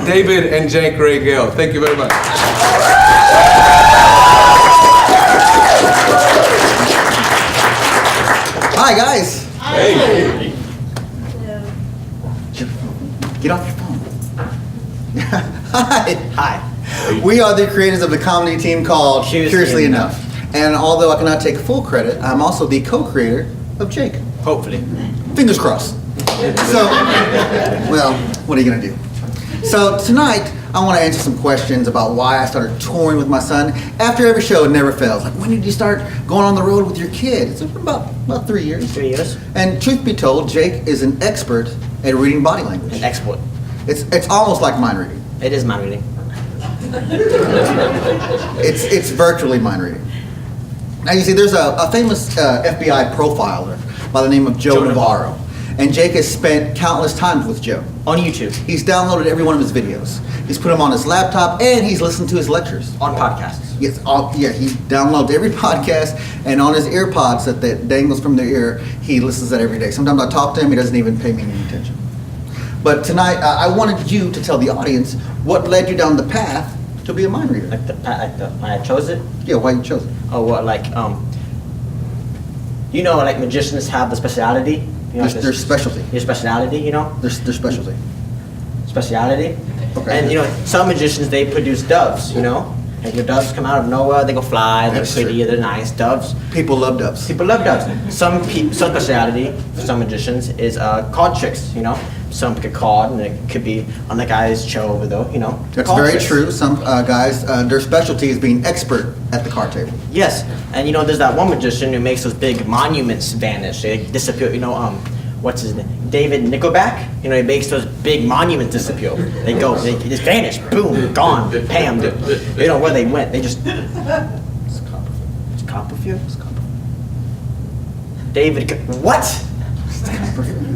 David and Jake Ray Gale. Thank you very much. Hi, guys. Hey. Get off your phone. Hi. We are the creators of the comedy team called Curiously Enough. And although I cannot take full credit, I'm also the co-creator of Jake. Hopefully. Fingers crossed. So, well, what are you gonna do? So tonight, I want to answer some questions about why I started touring with my son. After every show, it never fails. Like, when did you start going on the road with your kids? It's about 3 years. 3 years. And truth be told, Jake is an expert at reading body language. An export. It's almost like mind reading. It is mind reading. It's virtually mind reading. Now you see, there's a famous FBI profiler by the name of Joe Navarro. And Jake has spent countless times with Joe. On YouTube. He's downloaded every one of his videos. He's put them on his laptop, and he's listened to his lectures. On podcasts. Yes, he downloads every podcast, and on his earpods that dangles from their ear, he listens to that every day. Sometimes I talk to him, he doesn't even pay me any attention. But tonight, I wanted you to tell the audience what led you down the path to be a mind reader. I chose it? Yeah, why you chose it. Oh, what, like magicians have the speciality? You know, Their specialty. Your speciality, you know? Their specialty. Speciality. Okay. And, some magicians, they produce doves, you know? And your doves come out of nowhere, they go fly, they're That's pretty, true. they're nice. Doves. People love doves. People love doves. Some speciality for some magicians is card tricks, you know? Some pick a card, and it could be on the guy's show over there, you know? That's Card very tricks. true. Some guys, their specialty is being expert at the card table. Yes, and there's that one magician who makes those big monuments vanish. They disappear. What's his name? David Nickelback. He makes those big monuments disappear. They just vanish. Boom, gone. Bam. They don't know where they went. They just. It's Copperfield. It's Copperfield. David. What?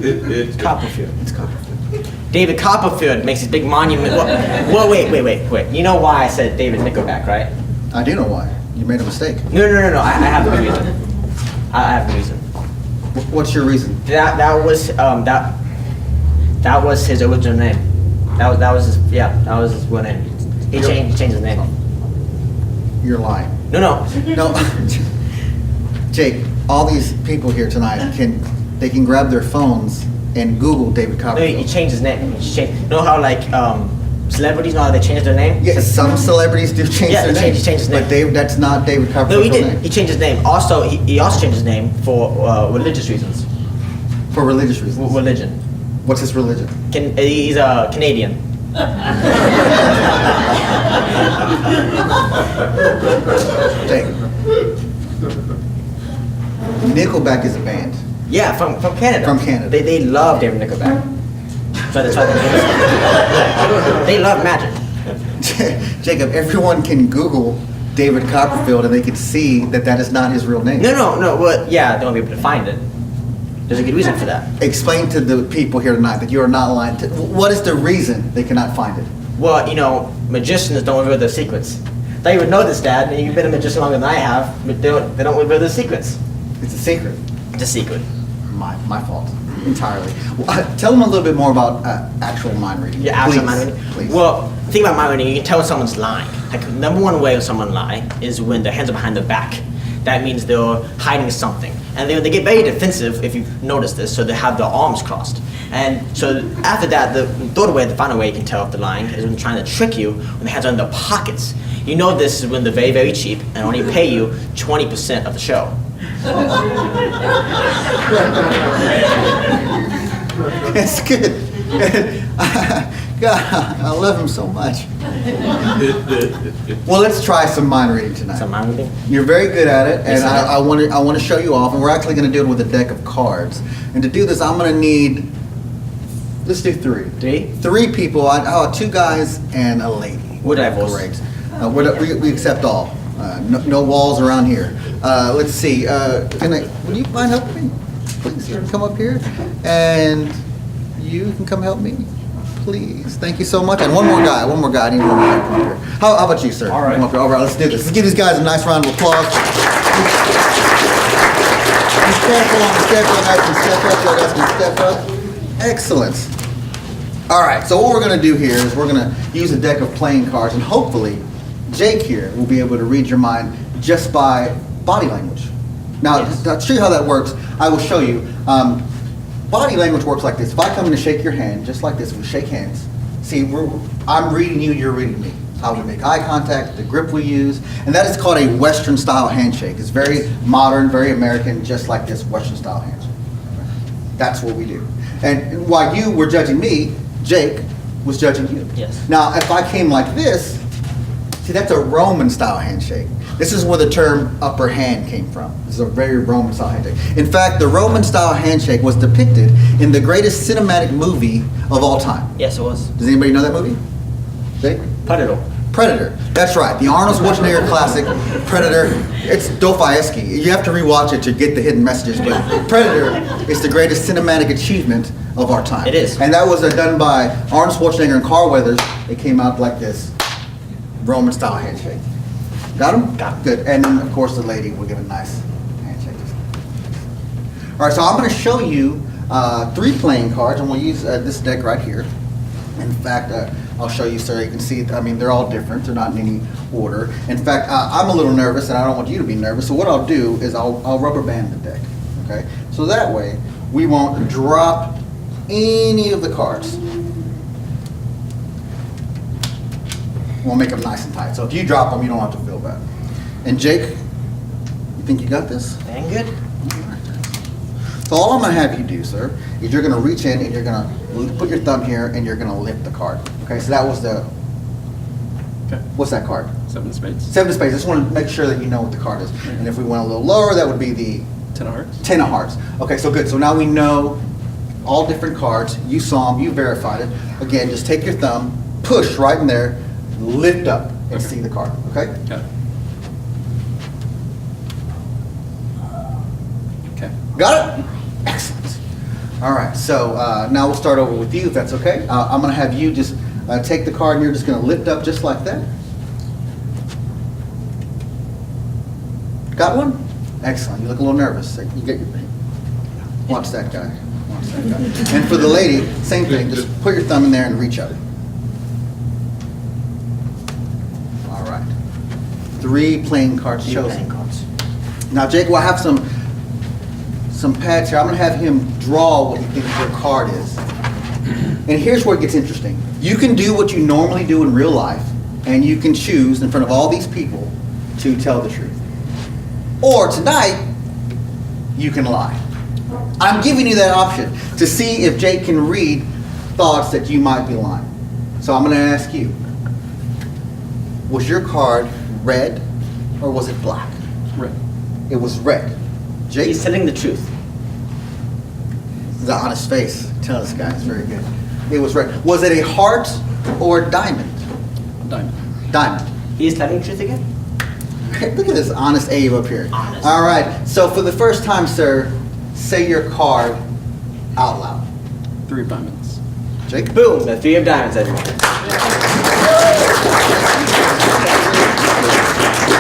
It's Copperfield. It's Copperfield. David Copperfield makes his big monument. Well, wait. You know why I said David Nickelback, right? I do know why. You made a mistake. No. I have a reason. I have a reason. What's your reason? That was his original name. That was his real name. He changed his name. You're lying. No. No, Jake. All these people here tonight can grab their phones and Google David No, Copperfield. he changed his name. You know how celebrities know how they change their name? Yes, some celebrities do change Yeah, their he name. changed his name. But that's not David No, Copperfield's he real did. name. He changed his name. Also, he also changed his name for religious reasons. For religious reasons. Religion. What's his religion? He's a Canadian. Jake. Nickelback is a band. Yeah, from Canada. From Canada. They love David Nickelback. So that's why they love magic. Jacob, everyone can Google David Copperfield and they can see that is not his real name. No. Well, yeah, they won't be able to find it. There's a good reason for that. Explain to the people here tonight that you are not lying. What is the reason they cannot find it? Well, magicians don't reveal their secrets. Thought you would know this, Dad. You've been a magician longer than I have, but they don't reveal their secrets. It's a secret. It's a secret. My fault. Entirely. Well, tell them a little bit more about actual mind reading. Yeah, actual Please. mind reading. Please. Well, the thing about mind reading, you can tell when someone's lying. Like, number one way of someone lying is when their hands are behind their back. That means they're hiding something. And they get very defensive, if you've noticed this, so they have their arms crossed. And so after that, the final way you can tell if they're lying is when they're trying to trick you when their hands are in their pockets. You know this is when they're very, very cheap and only pay you 20% of the show. It's good. God, I love him so much. Well, let's try some mind reading tonight. Some mind reading? You're very good at it, and Yes, I am. I want to show you off, and we're actually going to do it with a deck of cards. And to do this, I'm going to need, let's do three. Three? Three people, 2 guys and a lady. We're diverse. Great. We accept all. No walls around here. Let's see. Would you mind helping me? Please, you can come up here, and you can come help me. Please, thank you so much. And one more guy. I need one more guy to come up here. How about you, sir? All right. Come up here. All right, let's do this. Let's give these guys a nice round of applause. Step up, you guys can step up. Excellent. All right, so what we're gonna do here is we're gonna use a deck of playing cards, and hopefully Jake here will be able to read your mind just by body language. Now, to show you how that works, I will show you. Body language works like this. If I come in to shake your hand, just like this, we shake hands. See, I'm reading you, you're reading me. How we make eye contact, the grip we use, and that is called a Western style handshake. It's very modern, very American, just like this Western style handshake. That's what we do. And while you were judging me, Jake was judging you. Yes. Now, if I came like this, see, that's a Roman style handshake. This is where the term upper hand came from. This is a very Roman style handshake. In fact, the Roman style handshake was depicted in the greatest cinematic movie of all time. Yes, it was. Does anybody know that movie? Jake? Predator. Predator. That's right. The Arnold Schwarzenegger classic, Predator. It's Dostoevsky. You have to rewatch it to get the hidden messages, but Predator is the greatest cinematic achievement of our time. It is. And that was done by Arnold Schwarzenegger and Carl Weathers. It came out like this, Roman style handshake. Got him? Got him. Good. And then, of course, the lady will give a nice handshake. All right, so I'm going to show you 3 playing cards, and we'll use this deck right here. In fact, I'll show you, sir. You can see, I mean, they're all different. They're not in any order. In fact, I'm a little nervous, and I don't want you to be nervous. So what I'll do is I'll rubber band the deck, okay? So that way, we won't drop any of the cards. We'll make them nice and tight. So if you drop them, you don't have to feel bad. And Jake, you think you got this? Dang good. So all I'm gonna have you do, sir, is you're gonna reach in and you're gonna put your thumb here and you're gonna lift the card. Okay, so that was the, Okay. what's that card? 7 of spades. 7 of spades. I just wanna make sure that you know what the card is. And if we went a little lower, that would be the 10 of hearts. 10 of hearts. Okay, so good. So now we know all different cards. You saw them, you verified it. Again, just take your thumb, push right in there, lift up and Okay. see the card, okay? Got it. Okay. Got it? Excellent. All right, so now we'll start over with you, if that's okay. I'm gonna have you just take the card and you're just gonna lift up just like that. Got one? Excellent. You look a little nervous. You get your, watch that guy. Watch that guy. And for the lady, same thing. Just put your thumb in there and reach up. All right. 3 playing cards chosen. Playing cards. Now, Jake, we'll have some pads here. I'm gonna have him draw what he thinks your card is. And here's where it gets interesting. You can do what you normally do in real life, and you can choose in front of all these people to tell the truth. Or tonight, you can lie. I'm giving you that option to see if Jake can read thoughts that you might be lying. So I'm gonna ask you, was your card red or was it black? Red. It was red. Jake? He's telling the truth. The honest face. Tell this guy, it's very good. It was red. Was it a heart or a diamond? Diamond. Diamond. He's telling the truth again? Look at this honest Abe up here. Honest. All right, so for the first time, sir, say your card out loud. 3 of diamonds. Jake? Boom, the 3 of diamonds, everyone.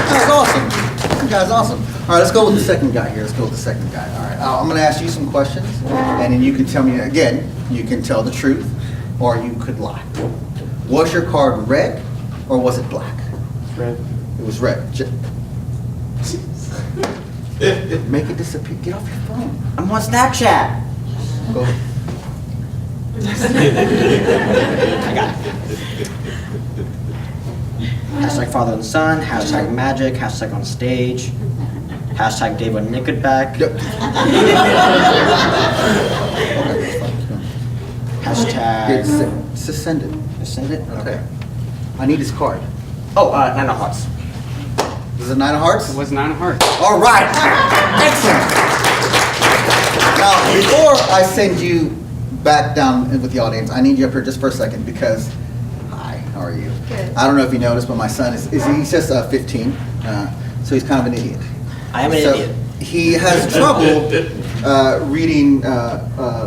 That's awesome. That guy's awesome. All right, let's go with the second guy here. Let's go with the second guy. All right, I'm gonna ask you some questions, and then you can tell me, again, you can tell the truth, or you could lie. Was your card red, or was it black? Red. It was red. Make it disappear. Get off your phone. I'm on Snapchat. Go. I got it. Hashtag father and son, hashtag magic, hashtag on stage, hashtag David Nickelback, Yep. hashtag Just send it. send it. Okay. I need his card. Oh, 9 of hearts. Is it 9 of hearts? It was 9 of hearts. All right. Excellent. Now, before I send you back down with the audience, I need you up here just for a second because, hi, how are you? Good. I don't know if you noticed, but my son he's just 15, so he's kind of an idiot. I am an So idiot. He has trouble reading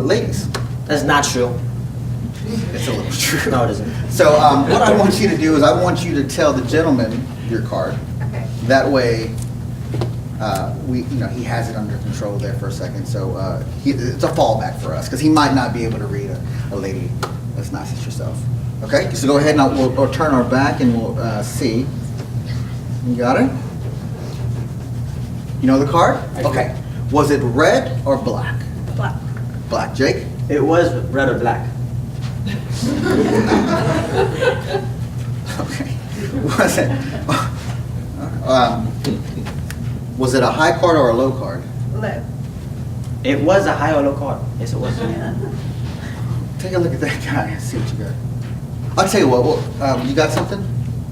ladies. That's not true. It's a little true. No, it isn't. So what I want you to do is I want you to tell the gentleman your card. Okay. That way, he has it under control there for a second. So it's a fallback for us because he might not be able to read a lady as nice as yourself. Okay, so go ahead and we'll turn our back and we'll see. You got it? You know the card? I do. Okay. Was it red or black? Black. Black. Jake? It was red or black. Okay. Was it a high card or a low card? Low. It was a high or low card. Yes, it was. Take a look at that guy and see what you got. I'll tell you what, you got something?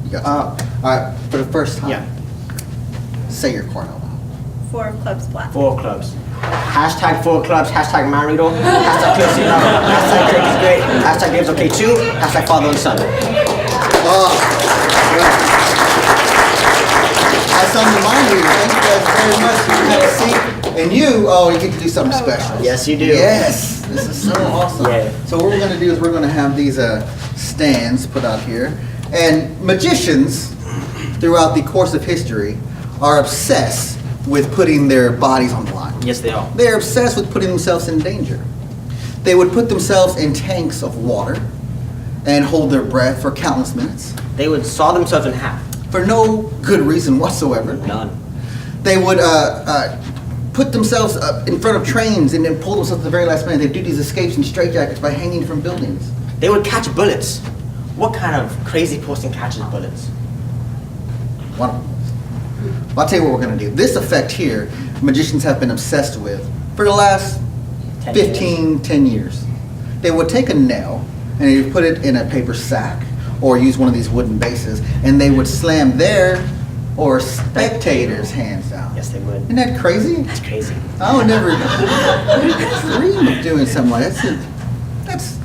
You got something? All right, for the first time. Yeah. Say your card out loud. 4 of clubs black. 4 clubs. Hashtag 4 clubs. Hashtag Marito. Hashtag PLC love. Hashtag Drake is great. Hashtag Dave's okay too. Hashtag father and son. Oh, I have something to remind you. Thank you guys very much. You can have a seat. And you get to do something special. Yes, you do. Yes, this is so awesome. Yeah. So what we're going to do is we're going to have these stands put out here. And magicians, throughout the course of history, are obsessed with putting their bodies on the line. Yes, they are. They're obsessed with putting themselves in danger. They would put themselves in tanks of water and hold their breath for countless minutes They would saw themselves in half. for no good reason whatsoever. None. They would put themselves in front of trains and then pull themselves at the very last minute. They do these escapes in straitjackets by hanging from buildings. They would catch bullets. What kind of crazy person catches bullets? One of them. I'll tell you what we're going to do. This effect here, magicians have been obsessed with for the last 10 years. They would take a nail and they would put it in a paper sack or use one of these wooden bases, and they would slam their or spectators' hands down. Yes, they would. Isn't that crazy? That's crazy. I would never dream of doing something like that.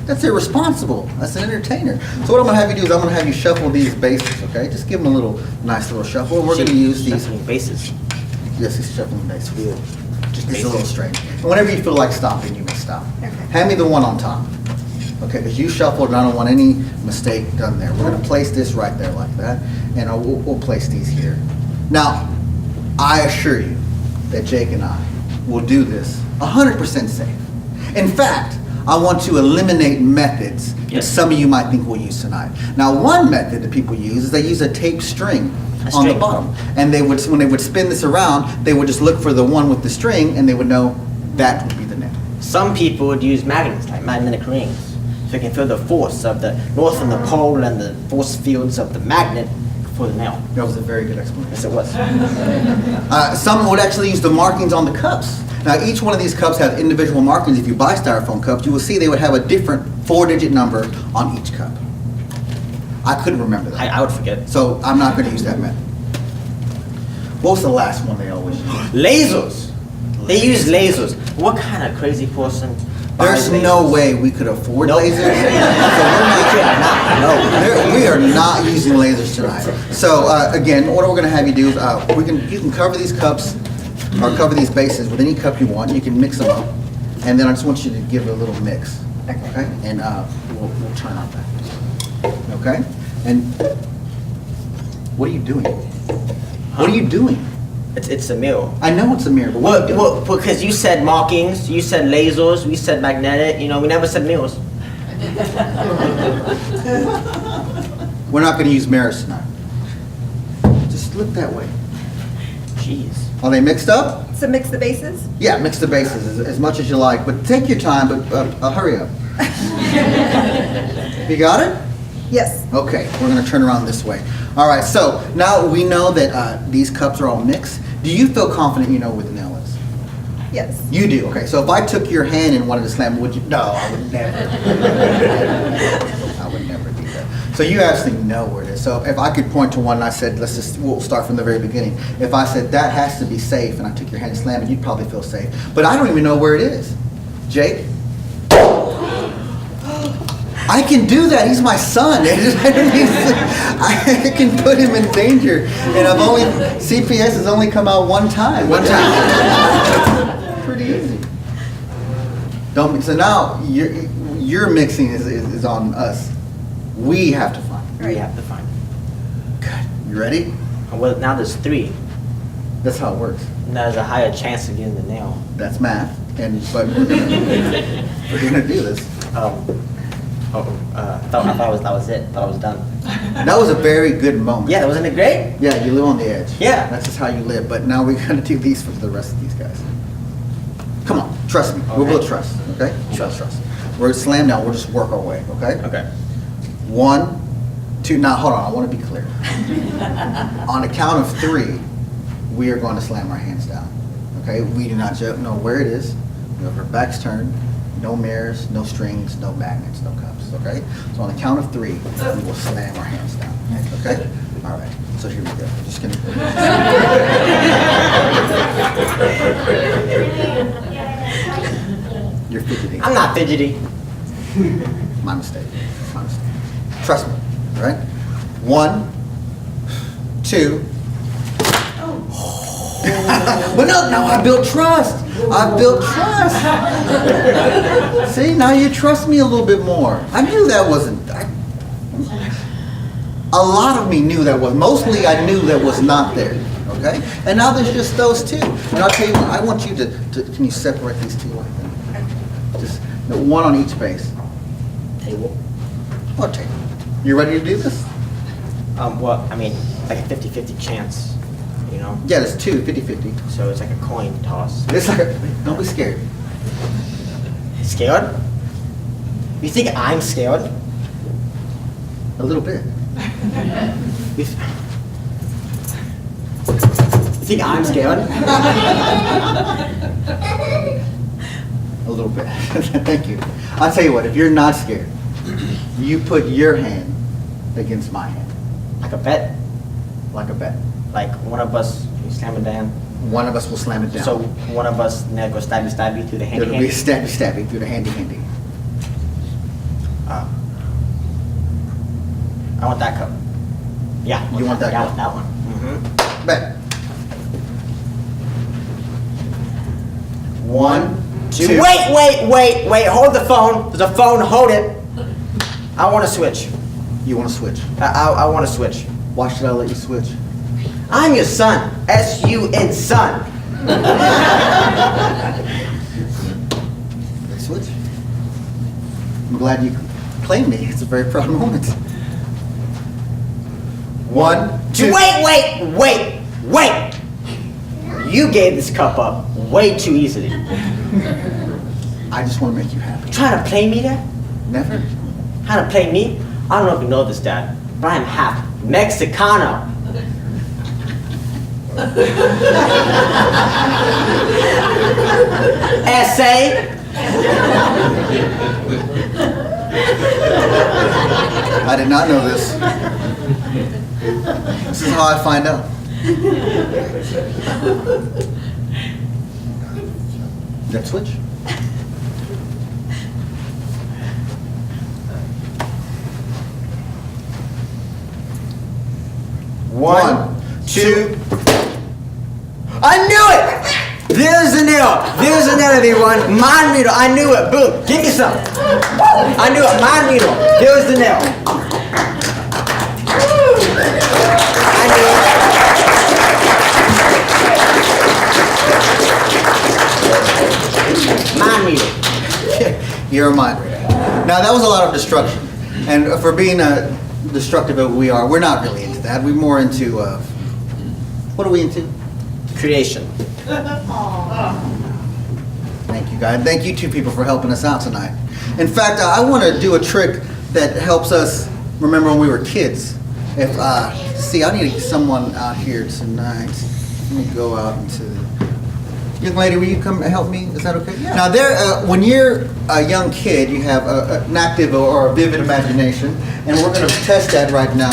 That's irresponsible. That's an entertainer. So what I'm gonna have you do is I'm gonna have you shuffle these bases, okay? Just give them a nice little shuffle. We're gonna use these. Shuffling bases. Yes, these shuffling bases. Just bases. a little strange. And whenever you feel like stopping, you may stop. Okay. Hand me the one on top. Okay, because you shuffled and I don't want any mistake done there. We're gonna place this right there like that, and we'll place these here. Now, I assure you that Jake and I will do this 100% safe. In fact, I want to eliminate methods that Yes. some of you might think we'll use tonight. Now, one method that people use is they use a taped string A on the string. bottom. And they would, when they would spin this around, they would just look for the one with the string and they would know that would be the nail. Some people would use magnets, like magnetic rings, so you can feel the force of the north and the pole and the force fields of the magnet for the nail. That was a very good explanation. Yes, it was. Some would actually use the markings on the cups. Now, each one of these cups has individual markings. If you buy styrofoam cups, you will see they would have a different 4-digit number on each cup. I couldn't remember that. I would forget. So I'm not going to use that method. What was the last one they always use? Lasers. They use lasers. What kind of crazy person buys There's no lasers? way we could afford Nope. lasers. We are not using lasers tonight. So again, what we're going to have you do is you can cover these cups or cover these bases with any cup you want. You can mix them up, and then I just want you to give it a little mix. Okay? And we'll turn on that. Okay? And what are you doing? What are you doing? It's a meal. I know it's a mirror, but what are you doing? Well, because you said markings, you said lasers, we said magnetic, we never said meals. We're not going to use mirrors tonight. Just look that way. Jeez. Are they mixed up? So mix the bases? Yeah, mix the bases as much as you like, but take your time, but hurry up. You got it? Yes. Okay, we're gonna turn around this way. All right, so now we know that these cups are all mixed. Do you feel confident you know where the nail is? Yes. You do, okay. So if I took your hand and wanted to slam it, would you? No, I would never. I would never do that. So you actually know where it is. So if I could point to one and I said, we'll start from the very beginning. If I said that has to be safe and I took your hand and slammed it, you'd probably feel safe. But I don't even know where it is. Jake? I can do that. He's my son. I can put him in danger. And CPS has only come out one time. Pretty easy. So now your mixing is on us. We have to find. We have to find. Good. You ready? Well, now there's 3. That's how it works. And there's a higher chance of getting the nail. That's math. But we're gonna do this. that was it. Thought I was done. That was a very good moment. Yeah, wasn't it great? Yeah, you live on the edge. Yeah. That's just how you live. But now we're gonna do these for the rest of these guys. Come on, trust me. We'll Okay. build trust, okay? Trust. We're gonna slam down, we'll just work our way, okay? Okay. 1, 2, now hold on, I wanna be clear. On the count of 3, we are going to slam our hands down, okay? We do not know where it is. We have our backs turned, no mirrors, no strings, no magnets, no cups, okay? So on the count of 3, we will slam our hands down, okay? All right, so here we go. Just gonna. You're fidgeting. I'm not fidgety. My mistake. My mistake. Trust me, all right? 1, 2. But no, I built trust. I built trust. See, now you trust me a little bit more. I knew that wasn't. A lot of me knew that was. Mostly, I knew that was not there. Okay, and now there's just those 2. And I'll tell you what. I want you to can you separate these 2 like that? Just no, 1 on each base. Table. What table? You ready to do this? Well, I mean, like a 50-50 chance, you know? Yeah, there's 2, 50-50. So it's like a coin toss. It's like don't be scared. Scared? You think I'm scared? A little bit. You think I'm scared? A little bit. Thank you. I'll tell you what, if you're not scared, you put your hand against my hand, Like a bet? like a bet. Like one of us, we slam it down. One of us will slam it down. So one of us now go stabby through the handy It'll be handy. stabby through the handy. I want that cup. Yeah. You want that yeah, cup? I want that one. Mm-hmm. Bet. 1, 2. Wait, hold the phone. There's a phone, hold it. I want to switch. You want to switch? I want to switch. Why should I let you switch? I'm your son. S-U-N, son. Let's switch. I'm glad you claimed me. It's a very proud moment. 1, 2. Wait. You gave this cup up way too easily. I just want to make you happy. Trying to play me, Dad? Never. Trying to play me? I don't know if you know this, Dad, but I'm half Mexicano. S.A. I did not know this. This is how I find out. Let's switch. One, 2. I knew it! There's the nail. There's the nail, everyone. Mind needle. I knew it. Boom. Give me some. I knew it. Mind needle. There's the nail. I knew it. Mind needle. You're a mind reader. Now that was a lot of destruction, and for being destructive as we are, we're not really into that. We're more into what are we into? Creation. Thank you, guys. Thank you 2 people for helping us out tonight. In fact, I want to do a trick that helps us remember when we were kids. If see, I need someone out here tonight. Let me go out into the young lady. Will you come help me? Is that okay? Yeah. Now, when you're a young kid, you have an active or a vivid imagination, and we're going to test that right now.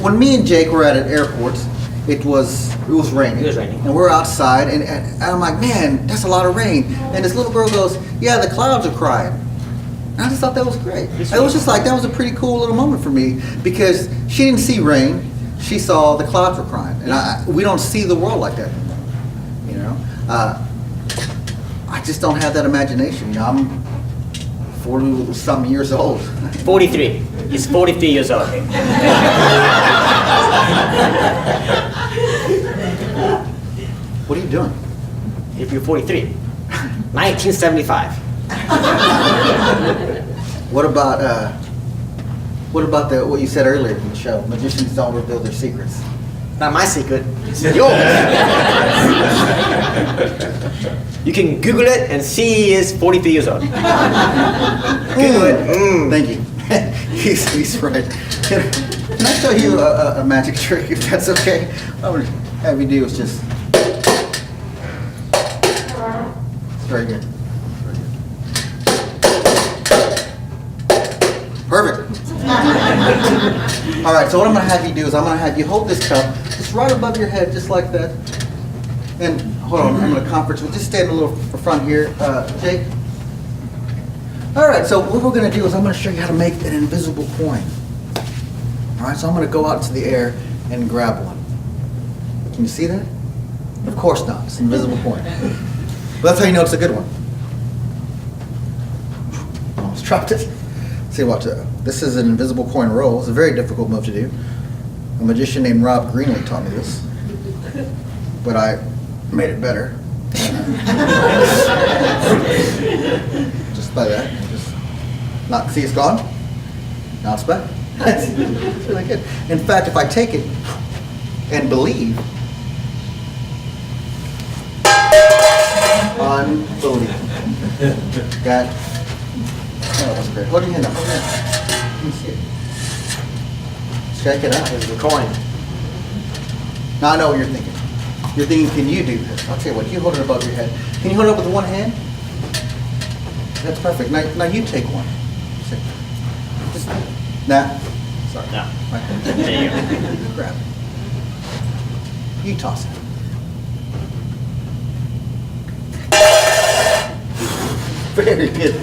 When me and Jake were at airports, it was raining. It was raining. And we're outside, and I'm like, man, that's a lot of rain. And this little girl goes, yeah, the clouds are crying. And I just thought that was great. It was just like, that was a pretty cool little moment for me, because she didn't see rain, she saw the clouds were crying. And we don't see the world like that anymore, you know? I just don't have that imagination. You know, I'm 40-something years old. 43. He's 43 years old. What are you doing? If you're 43. 1975. What about what you said earlier in the show? Magicians don't reveal their secrets. Not my secret. It's yours. You can Google it and see he is 43 years old. Google it. Thank you. He's right. Can I show you a magic trick, if that's okay? What I'm gonna have you do is just. It's very good. Perfect. All right, so what I'm gonna have you do is I'm gonna have you hold this cup just right above your head, just like that. And hold on, I'm gonna conference. We'll just stand a little front here, Jake. All right, so what we're gonna do is I'm gonna show you how to make an invisible coin. All right, so I'm gonna go out into the air and grab one. Can you see that? Of course not. It's an invisible coin. But that's how you know it's a good one. Almost dropped it. See, watch that. This is an invisible coin roll. It's a very difficult move to do. A magician named Rob Greenlee taught me this, but I made it better. Just by that. Just not see it's gone. Now it's back. That's really good. In fact, if I take it and believe, unbelievable. That. Oh, that was great. Hold your hand up. Hold your hand up. Let me see it. Check it out. Here's the coin. Now I know what you're thinking. You're thinking, can you do this? I'll tell you what, you hold it above your head. Can you hold it up with one hand? That's perfect. Now you take one. Just, nah. Sorry. No. Right There you go. Grab it. You toss it. Very good.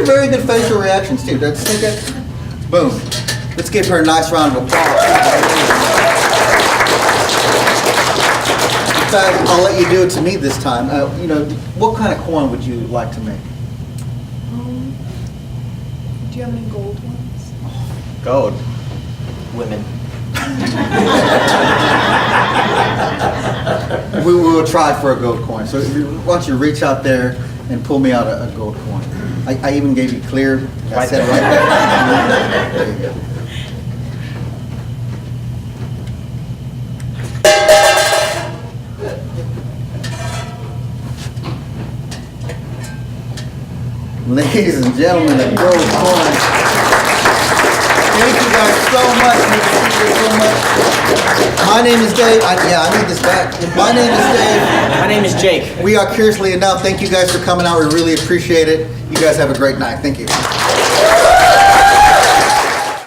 Very good facial reactions too. Let's take it. Boom. Let's give her a nice round of applause. In fact, I'll let you do it to me this time. What kind of coin would you like to make? Do you have any gold ones? Gold. Women. We will try for a gold coin. So why don't you reach out there and pull me out a gold coin. I even gave you clear. I Right said there. right there. There you go. Ladies and gentlemen, a gold coin. Thank you guys so much. Thank you so much. My name is Dave. I need this back. My name is Dave. My name is Jake. We are Curiously Enough. Thank you guys for coming out. We really appreciate it. You guys have a great night. Thank you.